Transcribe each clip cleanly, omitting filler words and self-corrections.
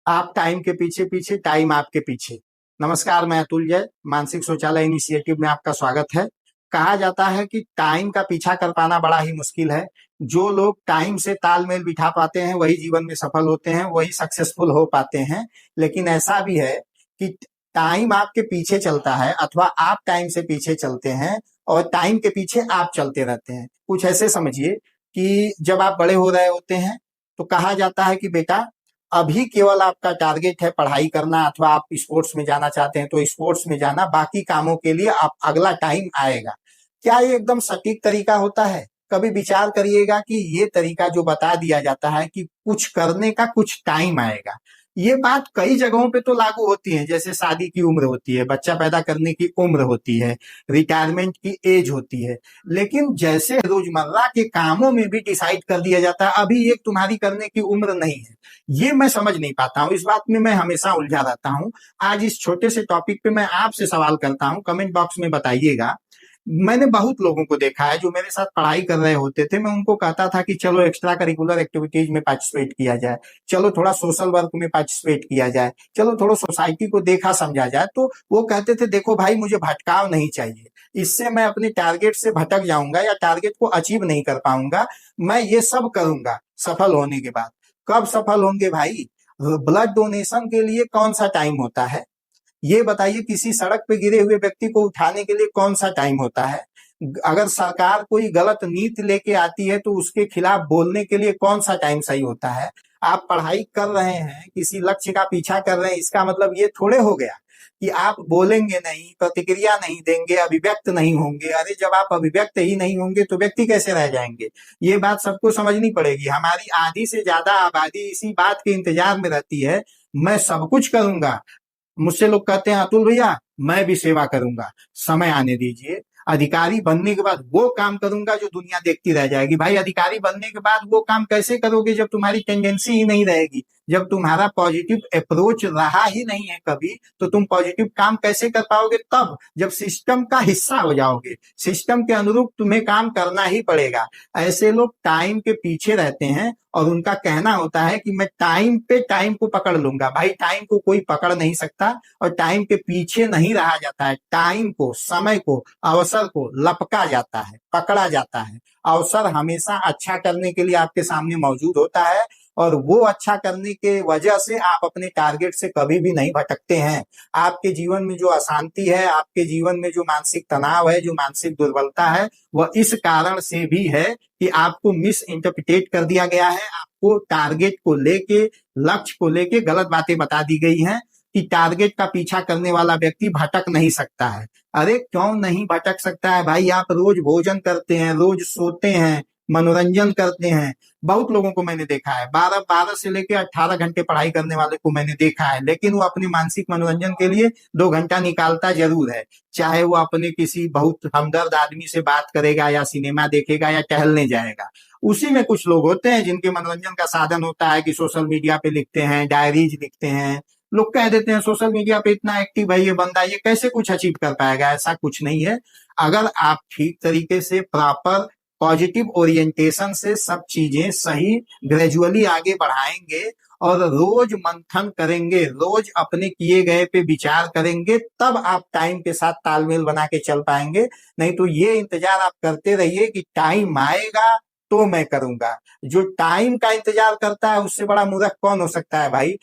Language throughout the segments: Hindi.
आप टाइम के पीछे पीछे, टाइम आपके पीछे। नमस्कार, मैं अतुल जय, मानसिक शौचालय इनिशिएटिव में आपका स्वागत है। कहा जाता है कि टाइम का पीछा कर पाना बड़ा ही मुश्किल है। जो लोग टाइम से तालमेल बिठा पाते हैं वही जीवन में सफल होते हैं, वही सक्सेसफुल हो पाते हैं। लेकिन ऐसा भी है कि टाइम आपके पीछे चलता है अथवा आप टाइम से पीछे चलते हैं और टाइम के पीछे आप चलते रहते हैं। कुछ ऐसे समझिए कि जब आप बड़े हो रहे होते हैं तो कहा जाता है कि बेटा, अभी केवल आपका टारगेट है पढ़ाई करना, अथवा आप स्पोर्ट्स में जाना चाहते हैं तो स्पोर्ट्स में जाना, बाकी कामों के लिए आप अगला टाइम आएगा। क्या ये एकदम सटीक तरीका होता है? कभी विचार करिएगा कि ये तरीका जो बता दिया जाता है कि कुछ करने का कुछ टाइम आएगा, ये बात कई जगहों पे तो लागू होती है। जैसे शादी की उम्र होती है, बच्चा पैदा करने की उम्र होती है, रिटायरमेंट की एज होती है। लेकिन जैसे रोजमर्रा के कामों में भी डिसाइड कर दिया जाता है अभी ये तुम्हारी करने की उम्र नहीं है। ये मैं समझ नहीं पाता हूँ, इस बात में मैं हमेशा उलझा रहता हूँ। आज इस छोटे से टॉपिक पे मैं आपसे सवाल करता हूँ, कमेंट बॉक्स में बताइएगा। मैंने बहुत लोगों को देखा है जो मेरे साथ पढ़ाई कर रहे होते थे, मैं उनको कहता था कि चलो एक्स्ट्रा करिकुलर एक्टिविटीज में पार्टिसिपेट किया जाए, चलो थोड़ा सोशल वर्क में पार्टिसिपेट किया जाए, चलो थोड़ा सोसाइटी को देखा समझा जाए, तो वो कहते थे देखो भाई, मुझे भटकाव नहीं चाहिए, इससे मैं अपने टारगेट से भटक जाऊंगा या टारगेट को अचीव नहीं कर पाऊंगा। मैं ये सब करूंगा सफल होने के बाद। कब सफल होंगे भाई? ब्लड डोनेशन के लिए कौन सा टाइम होता है? ये बताइए, किसी सड़क पे गिरे हुए व्यक्ति को उठाने के लिए कौन सा टाइम होता है? अगर सरकार कोई गलत नीति लेके आती है तो उसके खिलाफ बोलने के लिए कौन सा टाइम सही होता है? आप पढ़ाई कर रहे हैं, किसी लक्ष्य का पीछा कर रहे हैं, इसका मतलब ये थोड़े हो गया कि आप बोलेंगे नहीं, प्रतिक्रिया नहीं देंगे, अभिव्यक्त नहीं होंगे। अरे जब आप अभिव्यक्त ही नहीं होंगे तो व्यक्ति कैसे रह जाएंगे? ये बात सबको समझनी पड़ेगी। हमारी आधी से ज्यादा आबादी इसी बात के इंतजार में रहती है, मैं सब कुछ करूंगा। मुझसे लोग कहते हैं अतुल भैया, मैं भी सेवा करूंगा, समय आने दीजिए, अधिकारी बनने के बाद वो काम करूंगा जो दुनिया देखती रह जाएगी। भाई, अधिकारी बनने के बाद वो काम कैसे करोगे जब तुम्हारी टेंडेंसी ही नहीं रहेगी, जब तुम्हारा पॉजिटिव अप्रोच रहा ही नहीं है कभी, तो तुम पॉजिटिव काम कैसे कर पाओगे? तब जब सिस्टम का हिस्सा हो जाओगे, सिस्टम के अनुरूप तुम्हें काम करना ही पड़ेगा। ऐसे लोग टाइम के पीछे रहते हैं और उनका कहना होता है कि मैं टाइम पे टाइम को पकड़ लूंगा। भाई, टाइम को कोई पकड़ नहीं सकता और टाइम के पीछे नहीं रहा जाता है। टाइम को, समय को, अवसर को लपका जाता है, पकड़ा जाता है। अवसर हमेशा अच्छा करने के लिए आपके सामने मौजूद होता है और वो अच्छा करने के वजह से आप अपने टारगेट से कभी भी नहीं भटकते हैं। आपके जीवन में जो अशांति है, आपके जीवन में जो मानसिक तनाव है, जो मानसिक दुर्बलता है, वह इस कारण से भी है कि आपको मिस इंटरप्रिटेट कर दिया गया है। आपको टारगेट को लेके, लक्ष्य को लेके गलत बातें बता दी गई हैं कि टारगेट का पीछा करने वाला व्यक्ति भटक नहीं सकता है। अरे क्यों नहीं भटक सकता है भाई? आप रोज भोजन करते हैं, रोज सोते हैं, मनोरंजन करते हैं। बहुत लोगों को मैंने देखा है, 12 से लेकर 18 घंटे पढ़ाई करने वाले को मैंने देखा है, लेकिन वो अपने मानसिक मनोरंजन के लिए 2 घंटा निकालता जरूर है। चाहे वो अपने किसी बहुत हमदर्द आदमी से बात करेगा या सिनेमा देखेगा या टहलने जाएगा। उसी में कुछ लोग होते हैं जिनके मनोरंजन का साधन होता है कि सोशल मीडिया पे लिखते हैं, डायरीज लिखते हैं। लोग कह देते हैं सोशल मीडिया पे इतना एक्टिव है ये बंदा, ये कैसे कुछ अचीव कर पाएगा? ऐसा कुछ नहीं है। अगर आप ठीक तरीके से, प्रॉपर पॉजिटिव ओरिएंटेशन से सब चीजें सही ग्रेजुअली आगे बढ़ाएंगे और रोज मंथन करेंगे, रोज अपने किए गए पे विचार करेंगे, तब आप टाइम के साथ तालमेल बना के चल पाएंगे। नहीं तो ये इंतजार आप करते रहिए कि टाइम आएगा तो मैं करूंगा। जो टाइम का इंतजार करता है उससे बड़ा मूर्ख कौन हो सकता है भाई?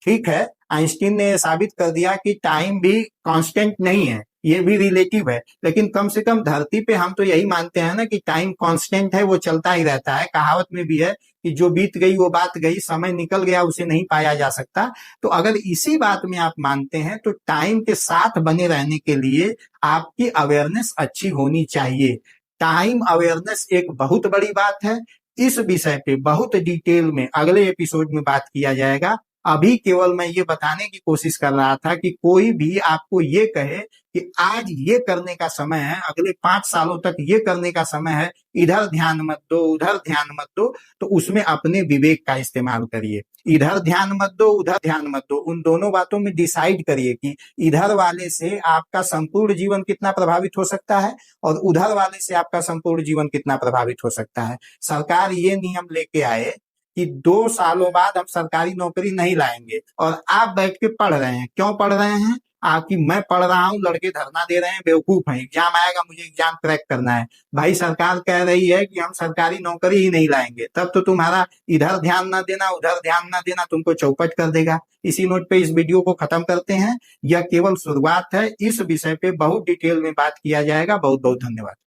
ठीक है, आइंस्टीन ने साबित कर दिया कि टाइम भी कांस्टेंट नहीं है, ये भी रिलेटिव है। लेकिन कम से कम धरती पे हम तो यही मानते हैं ना कि टाइम कांस्टेंट है, वो चलता ही रहता है। कहावत में भी है कि जो बीत गई वो बात गई, समय निकल गया उसे नहीं पाया जा सकता। तो अगर इसी बात में आप मानते हैं तो टाइम के साथ बने रहने के लिए आपकी अवेयरनेस अच्छी होनी चाहिए। टाइम अवेयरनेस एक बहुत बड़ी बात है। इस विषय पे बहुत डिटेल में अगले एपिसोड में बात किया जाएगा। अभी केवल मैं ये बताने की कोशिश कर रहा था कि कोई भी आपको ये कहे कि आज ये करने का समय है, अगले 5 सालों तक ये करने का समय है, इधर ध्यान मत दो, उधर ध्यान मत दो, तो उसमें अपने विवेक का इस्तेमाल करिए। इधर ध्यान मत दो, उधर ध्यान मत दो, उन दोनों बातों में डिसाइड करिए कि इधर वाले से आपका संपूर्ण जीवन कितना प्रभावित हो सकता है और उधर वाले से आपका संपूर्ण जीवन कितना प्रभावित हो सकता है। सरकार ये नियम लेके आए कि 2 सालों बाद हम सरकारी नौकरी नहीं लाएंगे, और आप बैठ के पढ़ रहे हैं। क्यों पढ़ रहे हैं? आपकी मैं पढ़ रहा हूँ, लड़के धरना दे रहे हैं, बेवकूफ हैं, एग्जाम आएगा, मुझे एग्जाम क्रैक करना है। भाई सरकार कह रही है कि हम सरकारी नौकरी ही नहीं लाएंगे, तब तो तुम्हारा इधर ध्यान ना देना, उधर ध्यान ना देना तुमको चौपट कर देगा। इसी नोट पे इस वीडियो को खत्म करते हैं। यह केवल शुरुआत है, इस विषय पे बहुत डिटेल में बात किया जाएगा। बहुत बहुत धन्यवाद।